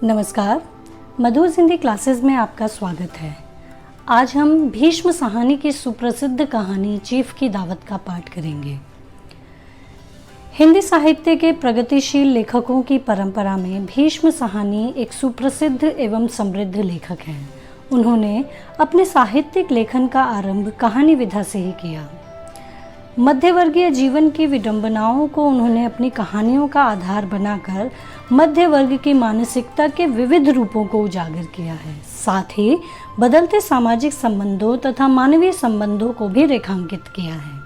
नमस्कार, मधुर हिंदी क्लासेस में आपका स्वागत है। आज हम भीष्म साहनी की सुप्रसिद्ध कहानी चीफ की दावत का पाठ करेंगे। हिंदी साहित्य के प्रगतिशील लेखकों की परंपरा में भीष्म साहनी एक सुप्रसिद्ध एवं समृद्ध लेखक हैं। उन्होंने अपने साहित्यिक लेखन का आरंभ कहानी विधा से ही किया। मध्यवर्गीय जीवन की विडंबनाओं को उन्होंने अपनी कहानियों का आधार बनाकर मध्य वर्ग की मानसिकता के विविध रूपों को उजागर किया है। साथ ही बदलते सामाजिक संबंधों तथा मानवीय संबंधों को भी रेखांकित किया है।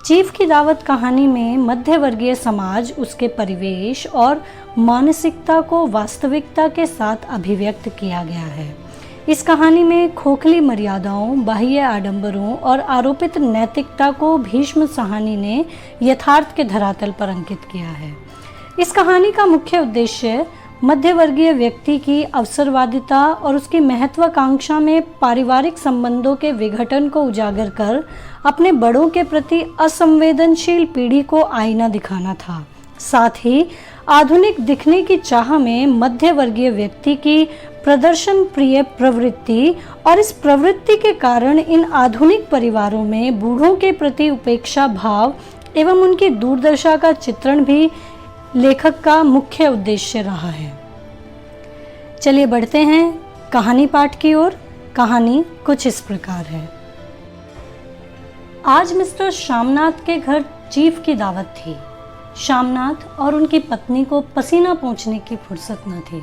चीफ की दावत कहानी में मध्य वर्गीय समाज, उसके परिवेश और मानसिकता को वास्तविकता के साथ अभिव्यक्त किया गया है। इस कहानी में खोखली मर्यादाओं, बाह्य आडंबरों और आरोपित नैतिकता को भीष्म साहनी ने यथार्थ के धरातल पर अंकित किया है। इस कहानी का मुख्य उद्देश्य मध्यवर्गीय व्यक्ति की अवसरवादिता और उसकी महत्वाकांक्षा में पारिवारिक संबंधों के विघटन को उजागर कर अपने बड़ों के प्रति असंवेदनशील पीढ़ी को आईना दिखाना था। साथ ही आधुनिक दिखने की चाह में मध्यवर्गीय व्यक्ति की प्रदर्शन प्रिय प्रवृत्ति और इस प्रवृत्ति के कारण इन आधुनिक परिवारों में बूढ़ों के प्रति उपेक्षा भाव एवं उनकी दुर्दशा का चित्रण भी लेखक का मुख्य उद्देश्य रहा है। चलिए बढ़ते हैं कहानी पाठ की ओर। कहानी कुछ इस प्रकार है। आज मिस्टर श्यामनाथ के घर चीफ की दावत थी। श्यामनाथ और उनकी पत्नी को पसीना पोंछने की फुर्सत न थी।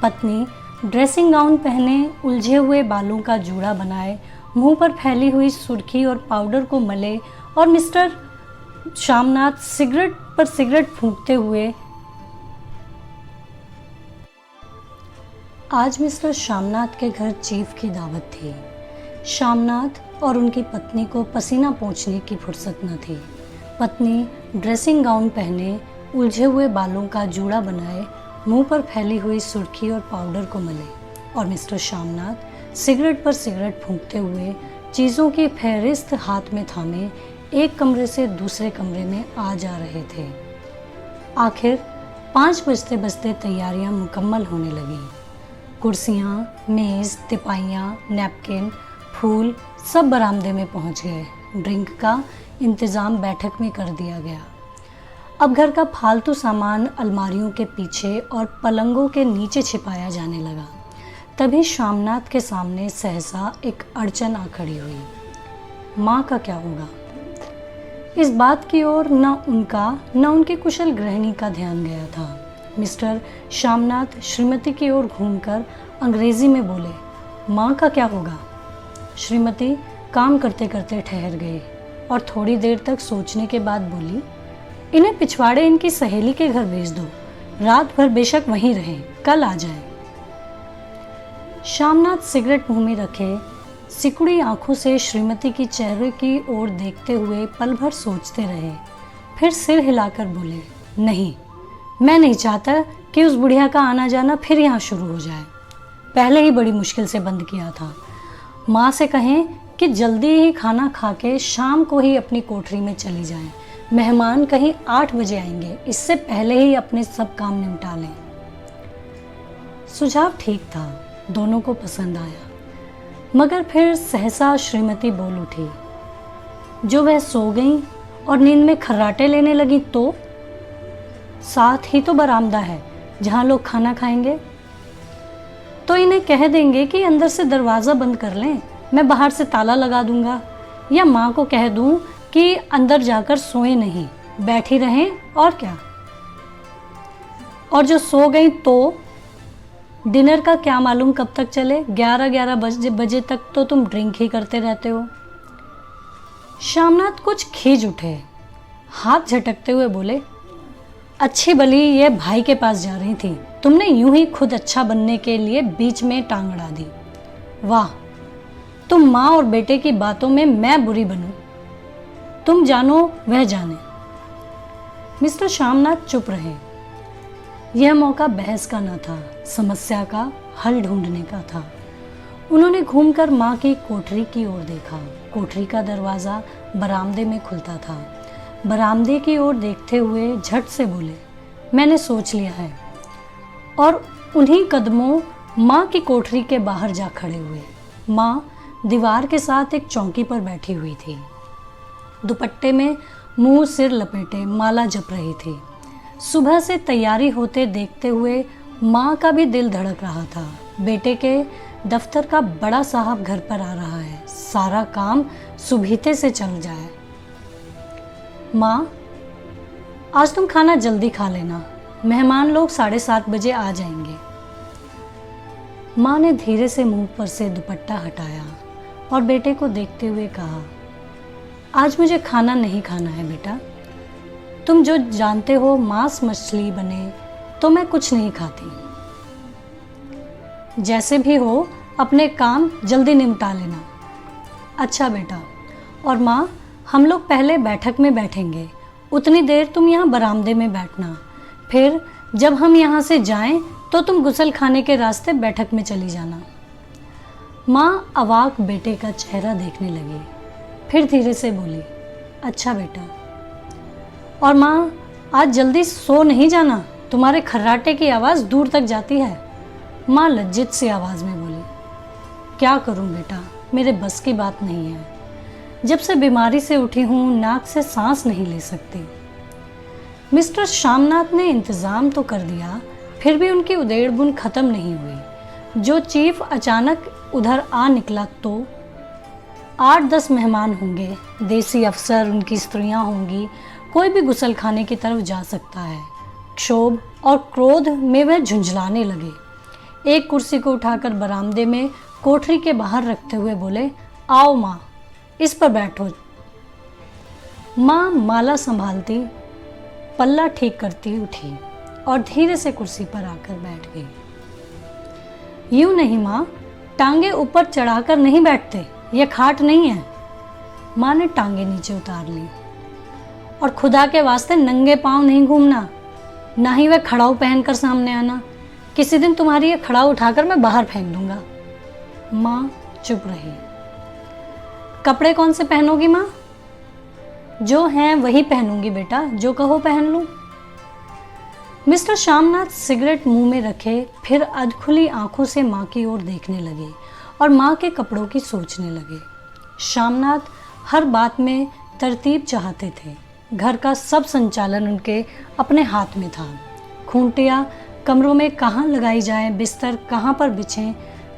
पत्नी ड्रेसिंग गाउन पहने, उलझे हुए बालों का जूड़ा बनाए, मुंह पर फैली हुई सुर्खी और पाउडर को मले और मिस्टर श्यामनाथ सिगरेट पर सिगरेट फूंकते हुए। आज मिस्टर श्यामनाथ के घर चीफ की दावत थी। श्यामनाथ और उनकी पत्नी को पसीना पोंछने की फुर्सत न थी। पत्नी ड्रेसिंग गाउन पहने, उलझे हुए बालों का जूड़ा बनाए, मुंह पर फैली हुई सुर्खी और पाउडर को मले और मिस्टर श्यामनाथ सिगरेट पर सिगरेट फूंकते हुए चीज़ों की फहरिस्त हाथ में थामे एक कमरे से दूसरे कमरे में आ जा रहे थे। आखिर 5 बजते बजते तैयारियां मुकम्मल होने लगीं। कुर्सियां, मेज़, तिपाइयां, नैपकिन, फूल सब बरामदे में पहुंच गए। ड्रिंक का इंतज़ाम बैठक में कर दिया गया। अब घर का फालतू सामान अलमारियों के पीछे और पलंगों के नीचे छिपाया जाने लगा। तभी श्यामनाथ के सामने सहसा एक अड़चन आ खड़ी हुई। माँ का क्या होगा? इस बात की ओर न उनका न उनकी कुशल गृहिणी का ध्यान गया था। मिस्टर श्यामनाथ श्रीमती की ओर घूमकर अंग्रेजी में बोले, माँ का क्या होगा? श्रीमती काम करते करते ठहर गई और थोड़ी देर तक सोचने के बाद बोली, इन्हें पिछवाड़े इनकी सहेली के घर भेज दो, रात भर बेशक वहीं रहें, कल आ जाए। श्यामनाथ सिगरेट मुंह में रखे सिकुड़ी आंखों से श्रीमती की चेहरे की ओर देखते हुए पल भर सोचते रहे। फिर सिर हिलाकर बोले, नहीं, मैं नहीं चाहता कि उस बुढ़िया का आना जाना फिर यहाँ शुरू हो जाए। पहले ही बड़ी मुश्किल से बंद किया था। माँ से कहें कि जल्दी ही खाना खा के शाम को ही अपनी कोठरी में चली जाएं। मेहमान कहीं 8 बजे आएंगे, इससे पहले ही अपने सब काम निपटा लें। सुझाव ठीक था, दोनों को पसंद आया। मगर फिर सहसा श्रीमती बोल उठी, जो वह सो गई और नींद में खर्राटे लेने लगी तो? साथ ही तो बरामदा है जहां लोग खाना खाएंगे। तो इन्हें कह देंगे कि अंदर से दरवाज़ा बंद कर लें, मैं बाहर से ताला लगा दूंगा। या माँ को कह दूं कि अंदर जाकर सोए नहीं, बैठी रहें। और क्या? और जो सो गई तो डिनर का क्या मालूम कब तक चले? 11 बजे तक तो तुम ड्रिंक ही करते रहते हो। श्यामनाथ कुछ खींच उठे, हाथ झटकते हुए बोले, अच्छी भली ये भाई के पास जा रही थी, तुमने यूं ही खुद अच्छा बनने के लिए बीच में टांग अड़ा दी। वाह, तुम माँ और बेटे की बातों में मैं बुरी बनूं? तुम जानो वह जाने। मिस्टर श्यामनाथ चुप रहे। यह मौका बहस का न था, समस्या का हल ढूंढने का था। उन्होंने घूमकर माँ की कोठरी की ओर देखा। कोठरी का दरवाज़ा बरामदे में खुलता था। बरामदे की ओर देखते हुए झट से बोले, मैंने सोच लिया है। और उन्हीं कदमों माँ की कोठरी के बाहर जा खड़े हुए। माँ दीवार के साथ एक चौकी पर बैठी हुई थी। दुपट्टे में मुंह सिर लपेटे माला जप रही थी। सुबह से तैयारी होते देखते हुए माँ का भी दिल धड़क रहा था। बेटे के दफ्तर का बड़ा साहब घर पर आ रहा है, सारा काम सुबीते से चल जाए। माँ, आज तुम खाना जल्दी खा लेना, मेहमान लोग 7:30 बजे आ जाएंगे। माँ ने धीरे से मुंह पर से दुपट्टा हटाया और बेटे को देखते हुए कहा, आज मुझे खाना नहीं खाना है बेटा। तुम जो जानते हो मांस मछली बने तो मैं कुछ नहीं खाती। जैसे भी हो अपने काम जल्दी निपटा लेना। अच्छा बेटा। और माँ, हम लोग पहले बैठक में बैठेंगे, उतनी देर तुम यहाँ बरामदे में बैठना। फिर जब हम यहाँ से जाएं तो तुम गुसल खाने के रास्ते बैठक में चली जाना। माँ अवाक बेटे का चेहरा देखने लगी, फिर धीरे से बोली, अच्छा बेटा। और माँ, आज जल्दी सो नहीं जाना, तुम्हारे खर्राटे की आवाज़ दूर तक जाती है। माँ लज्जित सी आवाज़ में बोली, क्या करूँ बेटा, मेरे बस की बात नहीं है। जब से बीमारी से उठी हूँ नाक से सांस नहीं ले सकती। मिस्टर श्यामनाथ ने इंतज़ाम तो कर दिया, फिर भी उनकी उधेड़-बुन ख़त्म नहीं हुई। जो चीफ अचानक उधर आ निकला तो 8-10 मेहमान होंगे, देसी अफसर, उनकी स्त्रियां होंगी, कोई भी गुसल खाने की तरफ जा सकता है। क्षोभ और क्रोध में वह झुंझलाने लगे। एक कुर्सी को उठाकर बरामदे में कोठरी के बाहर रखते हुए बोले, आओ माँ, इस पर बैठो। माँ माला संभालती, पल्ला ठीक करती उठी और धीरे से कुर्सी पर आकर बैठ गई। यूं नहीं माँ, टांगे ऊपर चढ़ाकर नहीं बैठते, यह खाट नहीं है। माँ ने टांगे नीचे उतार ली। और खुदा के वास्ते नंगे पांव नहीं घूमना, ना ही वह खड़ाऊ पहनकर सामने आना। किसी दिन तुम्हारी यह खड़ाऊ उठाकर मैं बाहर फेंक दूंगा। माँ चुप रही। कपड़े कौन से पहनोगी माँ? जो हैं वही पहनूंगी बेटा, जो कहो पहन लूं। मिस्टर श्यामनाथ सिगरेट मुंह में रखे फिर अधखुली आंखों से माँ की ओर देखने लगे और माँ के कपड़ों की सोचने लगे। श्यामनाथ हर बात में तरतीब चाहते थे। घर का सब संचालन उनके अपने हाथ में था। खूंटियाँ कमरों में कहाँ लगाई जाएं, बिस्तर कहाँ पर बिछें,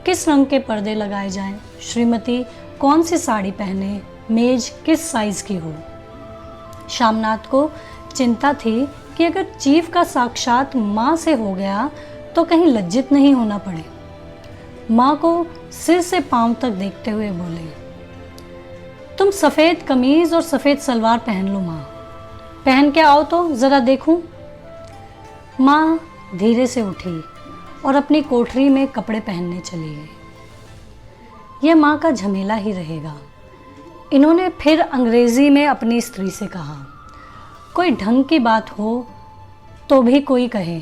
किस रंग के पर्दे लगाए जाएं, श्रीमती कौन सी साड़ी पहने, मेज किस साइज़ की हो। श्यामनाथ को चिंता थी कि अगर चीफ का साक्षात माँ से हो गया तो कहीं लज्जित नहीं होना पड़े। माँ को सिर से पांव तक देखते हुए बोले, तुम सफ़ेद कमीज़ और सफ़ेद सलवार पहन लो माँ, पहन के आओ तो ज़रा देखूं। माँ धीरे से उठी और अपनी कोठरी में कपड़े पहनने चली गई। यह माँ का झमेला ही रहेगा। इन्होंने फिर अंग्रेज़ी में अपनी स्त्री से कहा, कोई ढंग की बात हो तो भी कोई कहे,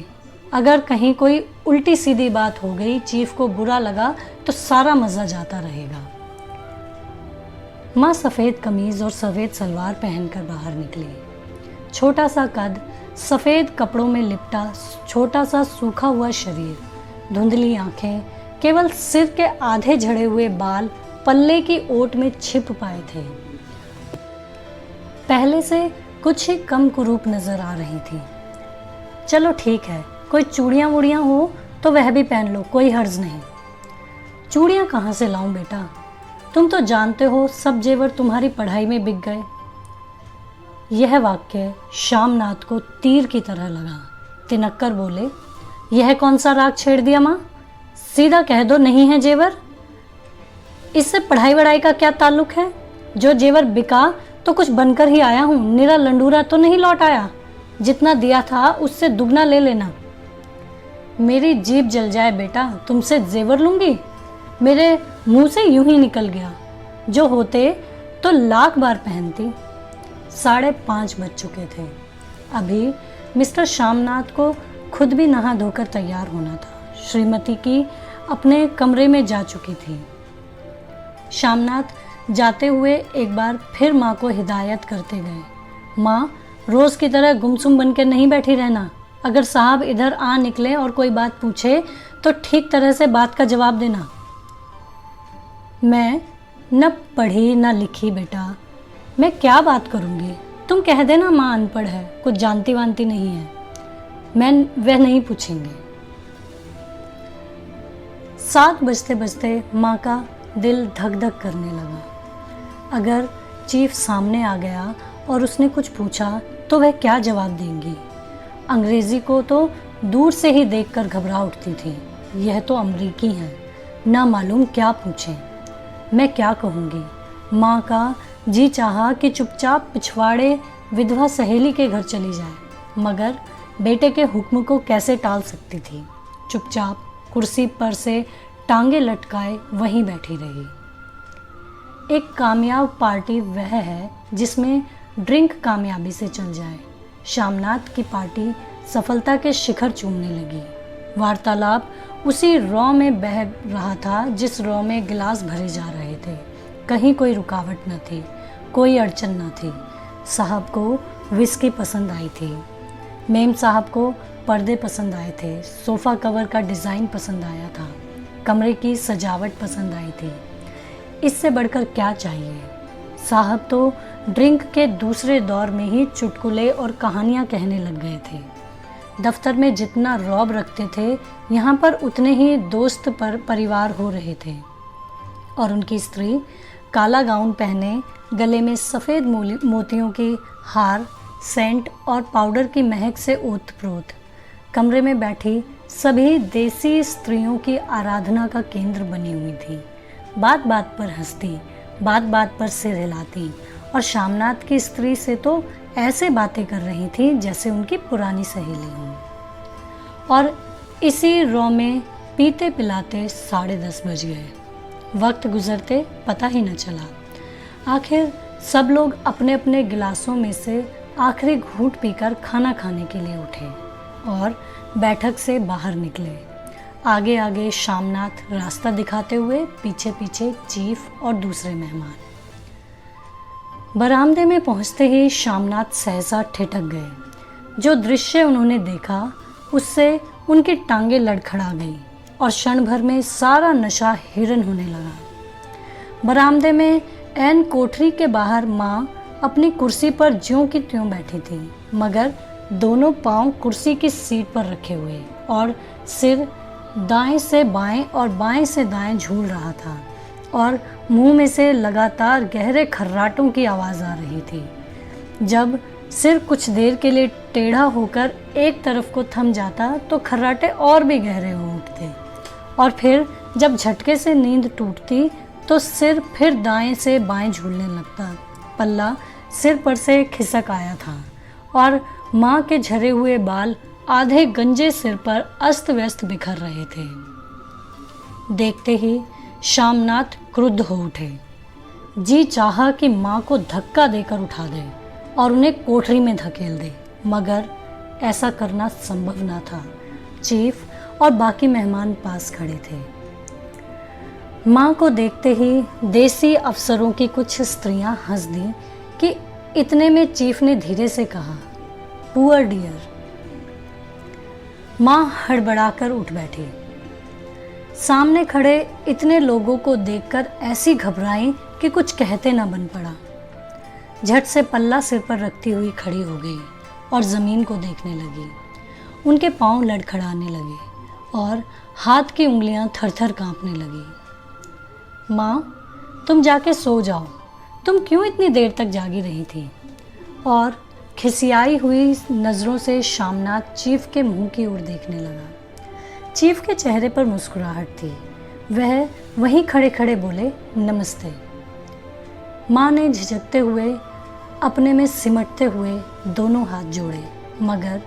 अगर कहीं कोई उल्टी सीधी बात हो गई, चीफ को बुरा लगा तो सारा मज़ा जाता रहेगा। माँ सफ़ेद कमीज़ और सफ़ेद सलवार पहनकर बाहर निकली। छोटा सा कद, सफ़ेद कपड़ों में लिपटा छोटा सा सूखा हुआ शरीर, धुंधली आंखें, केवल सिर के आधे झड़े हुए बाल पल्ले की ओट में छिप पाए थे। पहले से कुछ ही कम कुरूप नजर आ रही थी। चलो ठीक है, कोई चूड़ियाँ वूड़ियाँ हो तो वह भी पहन लो, कोई हर्ज नहीं। चूड़ियाँ कहाँ से लाऊं बेटा, तुम तो जानते हो सब जेवर तुम्हारी पढ़ाई में बिक गए। यह वाक्य श्यामनाथ को तीर की तरह लगा। तिनक्कर बोले, यह कौन सा राग छेड़ दिया माँ, सीधा कह दो नहीं है जेवर। इससे पढ़ाई वढ़ाई का क्या ताल्लुक है? जो जेवर बिका तो कुछ बनकर ही आया हूँ, निरा लंडूरा तो नहीं लौट आया। जितना दिया था उससे दुगना ले लेना। मेरी जीभ जल जाए बेटा, तुमसे जेवर लूँगी? मेरे मुंह से यूं ही निकल गया। जो होते तो लाख बार पहनती। 5:30 बज चुके थे। अभी मिस्टर श्यामनाथ को खुद भी नहा धोकर तैयार होना था। श्रीमती की अपने कमरे में जा चुकी थी। श्यामनाथ जाते हुए एक बार फिर माँ को हिदायत करते गए, माँ रोज़ की तरह गुमसुम बनकर नहीं बैठी रहना, अगर साहब इधर आ निकले और कोई बात पूछे तो ठीक तरह से बात का जवाब देना। मैं न पढ़ी न लिखी बेटा, मैं क्या बात करूँगी? तुम कह देना माँ अनपढ़ है, कुछ जानती वानती नहीं है। मैं वह नहीं पूछेंगे। 7 बजते बजते माँ का दिल धक धक करने लगा। अगर चीफ सामने आ गया और उसने कुछ पूछा तो वह क्या जवाब देंगी? अंग्रेज़ी को तो दूर से ही देखकर घबरा उठती थी। यह तो अमरीकी हैं, ना मालूम क्या पूछें। मैं क्या कहूँगी? माँ का जी चाहा कि चुपचाप पिछवाड़े विधवा सहेली के घर चली जाए, मगर बेटे के हुक्म को कैसे टाल सकती थी। चुपचाप कुर्सी पर से टांगे लटकाए वहीं बैठी रही। एक कामयाब पार्टी वह है जिसमें ड्रिंक कामयाबी से चल जाए। शामनाथ की पार्टी सफलता के शिखर चूमने लगी। वार्तालाप उसी रॉ में बह रहा था जिस रॉ में गिलास भरे जा रहे थे। कहीं कोई रुकावट न थी, कोई अड़चन न थी। साहब को विस्की पसंद आई थी, मेम साहब को पर्दे पसंद आए थे, सोफ़ा कवर का डिज़ाइन पसंद आया था, कमरे की सजावट पसंद आई थी। इससे बढ़कर क्या चाहिए? साहब तो ड्रिंक के दूसरे दौर में ही चुटकुले और कहानियाँ कहने लग गए थे। दफ्तर में जितना रौब रखते थे, यहाँ पर उतने ही दोस्त पर परिवार हो रहे थे। और उनकी स्त्री काला गाउन पहने, गले में सफ़ेद मोतियों के हार, सेंट और पाउडर की महक से ओतप्रोत कमरे में बैठी सभी देसी स्त्रियों की आराधना का केंद्र बनी हुई थी। बात बात पर हंसती, बात बात पर सिर हिलाती और शामनाथ की स्त्री से तो ऐसे बातें कर रही थी जैसे उनकी पुरानी सहेली हो। और इसी रॉ में पीते पिलाते 10:30 बज गए। वक्त गुजरते पता ही न चला। आखिर सब लोग अपने अपने गिलासों में से आखिरी घूंट पीकर खाना खाने के लिए उठे और बैठक से बाहर निकले। आगे आगे शामनाथ रास्ता दिखाते हुए, पीछे पीछे चीफ और दूसरे मेहमान। बरामदे में पहुंचते ही शामनाथ सहसा ठिठक गए। जो दृश्य उन्होंने देखा उससे उनकी टांगें लड़खड़ा गई और क्षण भर में सारा नशा हिरन होने लगा। बरामदे में ऐन कोठरी के बाहर माँ अपनी कुर्सी पर ज्यों की त्यों बैठी थी, मगर दोनों पांव कुर्सी की सीट पर रखे हुए और सिर दाएं से बाएं और बाएं से दाएं झूल रहा था और मुंह में से लगातार गहरे खर्राटों की आवाज़ आ रही थी। जब सिर कुछ देर के लिए टेढ़ा होकर एक तरफ को थम जाता तो खर्राटे और भी गहरे हो उठते और फिर जब झटके से नींद टूटती तो सिर फिर दाएं से बाएं झूलने लगता। पल्ला सिर पर से खिसक आया था और माँ के झरे हुए बाल आधे गंजे सिर पर अस्त व्यस्त बिखर रहे थे। देखते ही शामनाथ क्रुद्ध हो उठे। जी चाहा कि माँ को धक्का देकर उठा दे और उन्हें कोठरी में धकेल दे, मगर ऐसा करना संभव न था। चीफ और बाकी मेहमान पास खड़े थे। माँ को देखते ही देसी अफसरों की कुछ स्त्रियां हंस दी कि इतने में चीफ ने धीरे से कहा, पुअर डियर। माँ हड़बड़ाकर उठ बैठी। सामने खड़े इतने लोगों को देखकर ऐसी घबराई कि कुछ कहते न बन पड़ा। झट से पल्ला सिर पर रखती हुई खड़ी हो गई और ज़मीन को देखने लगी। उनके पांव लड़खड़ाने लगे और हाथ की उंगलियां थर-थर कांपने लगी। माँ, तुम जाके सो जाओ, तुम क्यों इतनी देर तक जागी रही थी? और खिसियाई हुई नज़रों से शामनाथ चीफ के मुंह की ओर देखने लगा। चीफ के चेहरे पर मुस्कुराहट थी। वह वहीं खड़े खड़े बोले, नमस्ते। माँ ने झिझकते हुए, अपने में सिमटते हुए दोनों हाथ जोड़े, मगर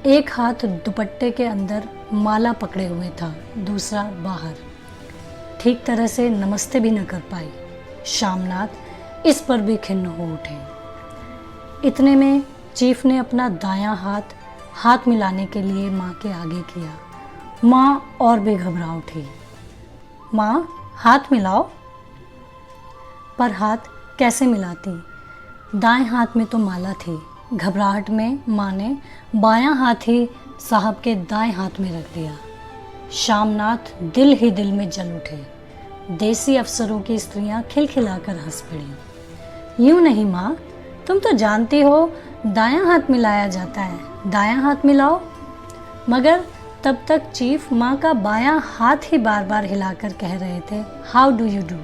एक हाथ दुपट्टे के अंदर माला पकड़े हुए था, दूसरा बाहर। ठीक तरह से नमस्ते भी न कर पाई। शामनाथ इस पर भी खिन्न हो उठे। इतने में चीफ ने अपना दायां हाथ मिलाने के लिए माँ के आगे किया। माँ और भी घबरा उठी। माँ, हाथ मिलाओ। पर हाथ कैसे मिलाती? दाएं हाथ में तो माला थी। घबराहट में माँ ने बायां हाथ ही साहब के दाएं हाथ में रख दिया। शामनाथ दिल ही दिल में जल उठे। देसी अफसरों की स्त्रियां खिलखिलाकर हंस पड़ी। यूं नहीं माँ, तुम तो जानती हो दायां हाथ मिलाया जाता है, दायां हाथ मिलाओ। मगर तब तक चीफ माँ का बायां हाथ ही बार बार हिलाकर कह रहे थे, हाउ डू यू डू।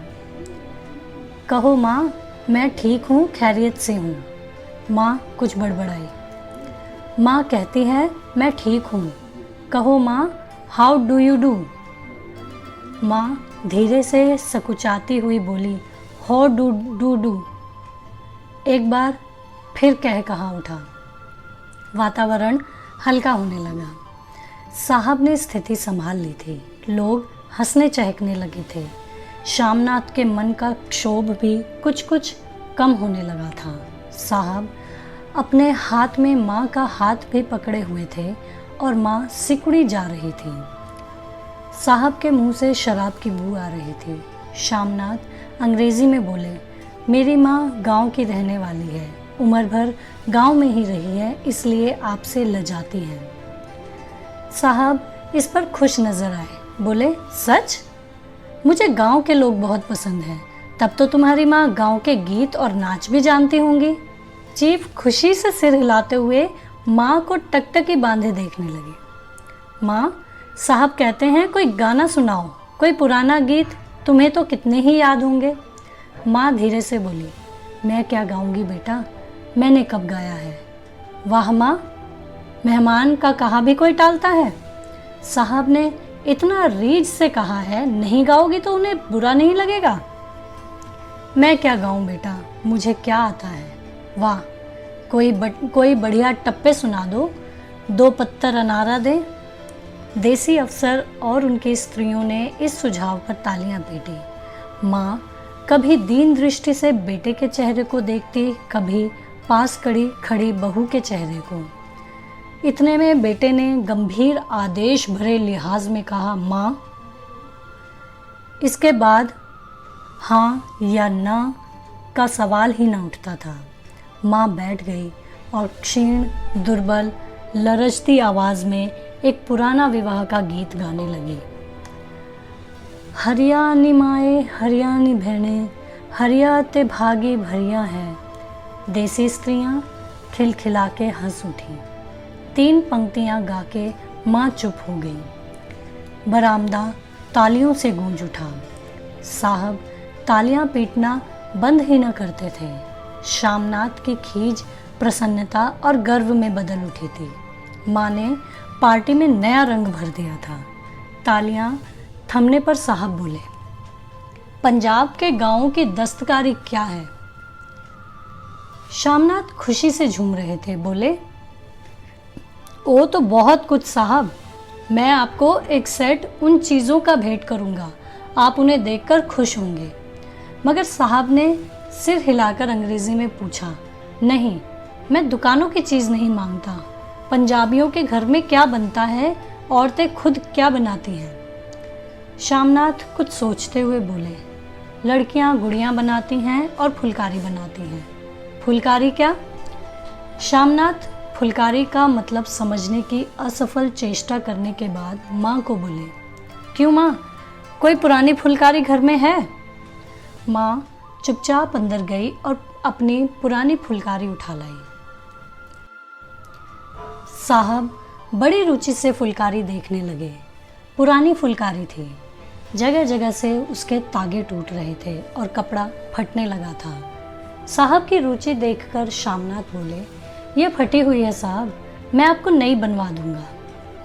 कहो माँ, मैं ठीक हूँ, खैरियत से हूँ। माँ कुछ बड़बड़ाई। माँ कहती है, मैं ठीक हूँ। कहो माँ, हाउ डू यू डू। माँ धीरे से सकुचाती हुई बोली, हो डू डू डू। एक बार फिर कहा उठा। वातावरण हल्का होने लगा। साहब ने स्थिति संभाल ली थी। लोग हंसने चहकने लगे थे। शामनाथ के मन का क्षोभ भी कुछ कुछ कम होने लगा था। साहब अपने हाथ में माँ का हाथ भी पकड़े हुए थे और माँ सिकुड़ी जा रही थी। साहब के मुंह से शराब की बू आ रही थी। शामनाथ अंग्रेजी में बोले, मेरी माँ गांव की रहने वाली है, उम्र भर गांव में ही रही है, इसलिए आपसे लजाती है। साहब इस पर खुश नजर आए। बोले, सच? मुझे गांव के लोग बहुत पसंद हैं। तब तो तुम्हारी माँ गांव के गीत और नाच भी जानती होंगी। चीफ खुशी से सिर हिलाते हुए माँ को टकटकी बांधे देखने लगे। माँ, साहब कहते हैं कोई गाना सुनाओ, कोई पुराना गीत, तुम्हें तो कितने ही याद होंगे। माँ धीरे से बोली, मैं क्या गाऊंगी बेटा, मैंने कब गाया है। वाह माँ, मेहमान का कहा भी कोई टालता है। साहब ने इतना रीझ से कहा है, नहीं गाओगी तो उन्हें बुरा नहीं लगेगा। मैं क्या गाऊं बेटा, मुझे क्या आता है। वाह, कोई बढ़िया टप्पे सुना दो, 2 पत्तर अनारा दे। देसी अफसर और उनकी स्त्रियों ने इस सुझाव पर तालियां पीटी। माँ कभी दीन दृष्टि से बेटे के चेहरे को देखती, कभी पास खड़ी बहू के चेहरे को। इतने में बेटे ने गंभीर आदेश भरे लिहाज में कहा, माँ। इसके बाद हाँ या ना का सवाल ही न उठता था। माँ बैठ गई और क्षीण, दुर्बल, लरजती आवाज में एक पुराना विवाह का गीत गाने लगी। हरियाणी माए हरियाणी बहने, हरिया ते भागी भरिया है। देसी स्त्रियां खिलखिला के हंस उठी। 3 पंक्तियां गा के माँ चुप हो गई। बरामदा तालियों से गूंज उठा। साहब तालियां पीटना बंद ही न करते थे। शामनाथ की खीज प्रसन्नता और गर्व में बदल उठी थी। माँ ने पार्टी में नया रंग भर दिया था। तालियां थमने पर साहब बोले, पंजाब के गांवों की दस्तकारी क्या है। शामनाथ खुशी से झूम रहे थे। बोले, ओ तो बहुत कुछ साहब, मैं आपको एक सेट उन चीज़ों का भेंट करूंगा, आप उन्हें देखकर खुश होंगे। मगर साहब ने सिर हिलाकर अंग्रेजी में पूछा, नहीं, मैं दुकानों की चीज़ नहीं मांगता। पंजाबियों के घर में क्या बनता है, औरतें खुद क्या बनाती हैं। शामनाथ कुछ सोचते हुए बोले, लड़कियां गुड़ियां बनाती हैं और फुलकारी बनाती हैं। फुलकारी क्या? शामनाथ फुलकारी का मतलब समझने की असफल चेष्टा करने के बाद माँ को बोले, क्यों माँ, कोई पुरानी फुलकारी घर में है? माँ चुपचाप अंदर गई और अपनी पुरानी फुलकारी उठा लाई। साहब बड़ी रुचि से फुलकारी देखने लगे। पुरानी फुलकारी थी। जगह जगह से उसके तागे टूट रहे थे और कपड़ा फटने लगा था। साहब की रुचि देखकर शामनाथ बोले, ये फटी हुई है साहब, मैं आपको नई बनवा दूंगा,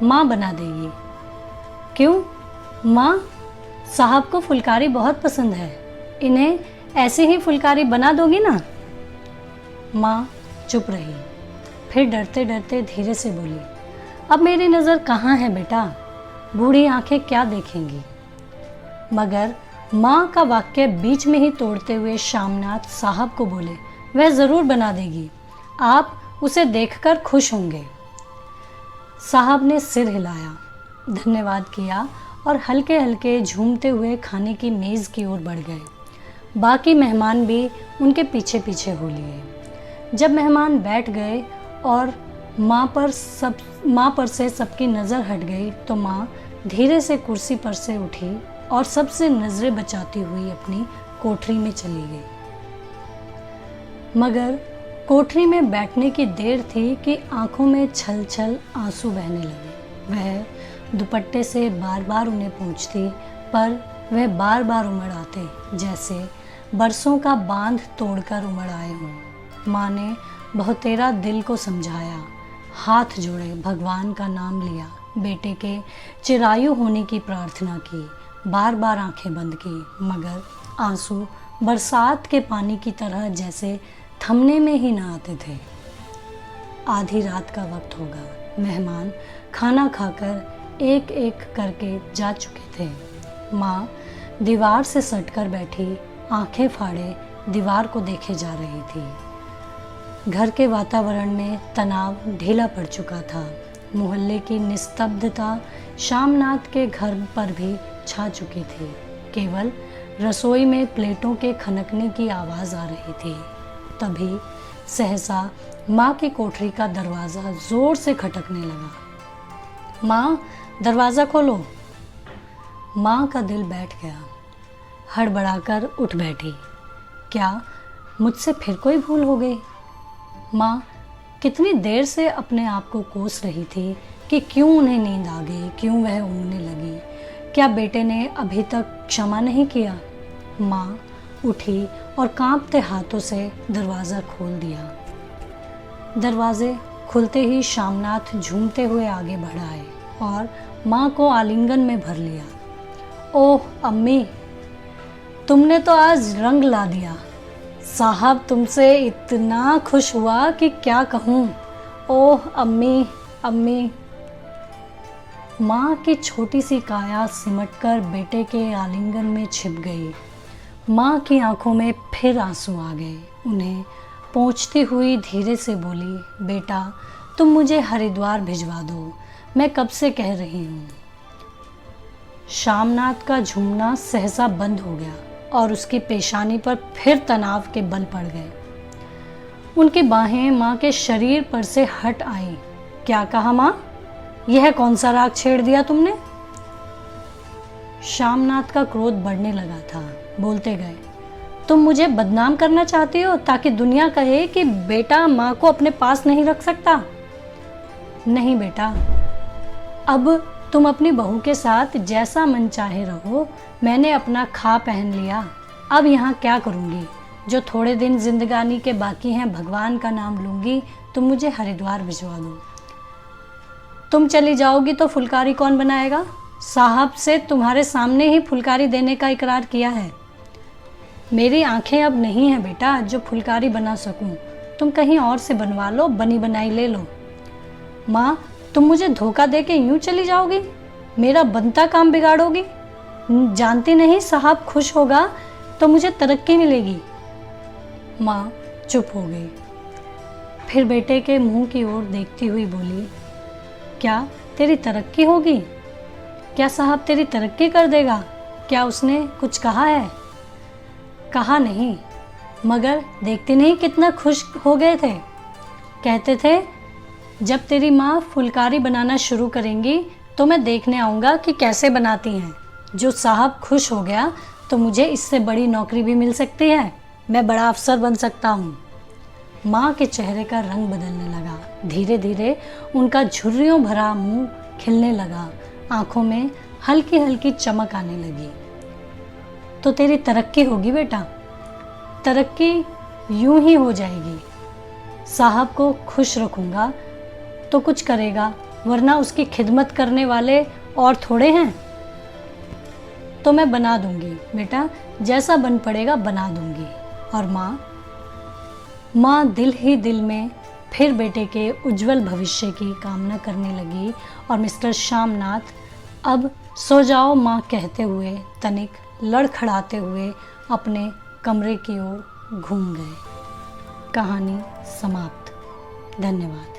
माँ बना देगी। क्यों माँ? साहब को फुलकारी बहुत पसंद है, इन्हें ऐसी ही फुलकारी बना दोगी ना? माँ चुप रही, फिर डरते डरते धीरे से बोली, अब मेरी नज़र कहाँ है बेटा, बूढ़ी आंखें क्या देखेंगी। मगर माँ का वाक्य बीच में ही तोड़ते हुए शामनाथ साहब को बोले, वह ज़रूर बना देगी, आप उसे देखकर खुश होंगे। साहब ने सिर हिलाया, धन्यवाद किया और हल्के हल्के झूमते हुए खाने की मेज़ की ओर बढ़ गए। बाकी मेहमान भी उनके पीछे पीछे हो लिए। जब मेहमान बैठ गए और माँ पर से सबकी नज़र हट गई तो माँ धीरे से कुर्सी पर से उठी और सबसे नज़रें बचाती हुई अपनी कोठरी में चली गई। मगर कोठरी में बैठने की देर थी कि आंखों में छल छल आंसू बहने लगे। वह दुपट्टे से बार बार उन्हें पोंछती, पर वह बार बार उमड़ आते, जैसे बरसों का बांध तोड़कर उमड़ आए हों। माँ ने बहुतेरा दिल को समझाया, हाथ जोड़े, भगवान का नाम लिया, बेटे के चिरायु होने की प्रार्थना की, बार बार आंखें बंद की, मगर आंसू बरसात के पानी की तरह जैसे थमने में ही ना आते थे। आधी रात का वक्त होगा। मेहमान खाना खाकर एक एक करके जा चुके थे। माँ दीवार से सटकर बैठी, आंखें फाड़े दीवार को देखे जा रही थी। घर के वातावरण में तनाव ढीला पड़ चुका था। मोहल्ले की निस्तब्धता शामनाथ के घर पर भी छा चुकी थी। केवल रसोई में प्लेटों के खनकने की आवाज़ आ रही थी। तभी सहसा माँ की कोठरी का दरवाज़ा ज़ोर से खटकने लगा। माँ, दरवाज़ा खोलो। माँ का दिल बैठ गया। हड़बड़ाकर उठ बैठी। क्या मुझसे फिर कोई भूल हो गई? माँ कितनी देर से अपने आप को कोस रही थी कि क्यों उन्हें नींद आ गई, क्यों वह ऊँघने लगी। क्या बेटे ने अभी तक क्षमा नहीं किया? माँ उठी और कांपते हाथों से दरवाज़ा खोल दिया। दरवाजे खुलते ही शामनाथ झूमते हुए आगे बढ़ आए और माँ को आलिंगन में भर लिया। ओह अम्मी, तुमने तो आज रंग ला दिया। साहब तुमसे इतना खुश हुआ कि क्या कहूँ। ओह अम्मी, अम्मी। माँ की छोटी सी काया सिमटकर बेटे के आलिंगन में छिप गई। माँ की आंखों में फिर आंसू आ गए। उन्हें पोंछती हुई धीरे से बोली, बेटा तुम मुझे हरिद्वार भिजवा दो, मैं कब से कह रही हूँ। शामनाथ का झूमना सहसा बंद हो गया और उसकी पेशानी पर फिर तनाव के बल पड़ गए। उनकी बाहें माँ के शरीर पर से हट आईं। क्या कहा माँ? यह कौन सा राग छेड़ दिया तुमने? शामनाथ का क्रोध बढ़ने लगा था। बोलते गए, तुम मुझे बदनाम करना चाहती हो ताकि दुनिया कहे कि बेटा माँ को अपने पास नहीं रख सकता। नहीं बेटा, अब तुम अपनी बहू के साथ जैसा मन चाहे रहो। मैंने अपना खा पहन लिया, अब यहाँ क्या करूँगी। जो थोड़े दिन जिंदगानी के बाकी हैं, भगवान का नाम लूँगी। तुम मुझे हरिद्वार भिजवा दो। तुम चली जाओगी तो फुलकारी कौन बनाएगा? साहब से तुम्हारे सामने ही फुलकारी देने का इकरार किया है। मेरी आंखें अब नहीं हैं बेटा जो फुलकारी बना सकूं। तुम कहीं और से बनवा लो, बनी बनाई ले लो। माँ, तुम मुझे धोखा दे के यूं चली जाओगी? मेरा बनता काम बिगाड़ोगी? जानती नहीं साहब खुश होगा तो मुझे तरक्की मिलेगी। माँ चुप हो गई। फिर बेटे के मुंह की ओर देखती हुई बोली, क्या तेरी तरक्की होगी? क्या साहब तेरी तरक्की कर देगा? क्या उसने कुछ कहा है? कहा नहीं, मगर देखते नहीं कितना खुश हो गए थे। कहते थे जब तेरी माँ फुलकारी बनाना शुरू करेंगी तो मैं देखने आऊँगा कि कैसे बनाती हैं। जो साहब खुश हो गया तो मुझे इससे बड़ी नौकरी भी मिल सकती है। मैं बड़ा अफसर बन सकता हूँ। माँ के चेहरे का रंग बदलने लगा। धीरे धीरे उनका झुर्रियों भरा मुंह खिलने लगा। आंखों में हल्की हल्की चमक आने लगी। तो तेरी तरक्की होगी बेटा, तरक्की यूं ही हो जाएगी। साहब को खुश रखूंगा तो कुछ करेगा, वरना उसकी खिदमत करने वाले और थोड़े हैं। तो मैं बना दूंगी बेटा, जैसा बन पड़ेगा बना दूंगी। और माँ दिल ही दिल में फिर बेटे के उज्जवल भविष्य की कामना करने लगी। और मिस्टर शामनाथ अब सो जाओ माँ कहते हुए तनिक लड़खड़ाते हुए अपने कमरे की ओर घूम गए। कहानी समाप्त। धन्यवाद।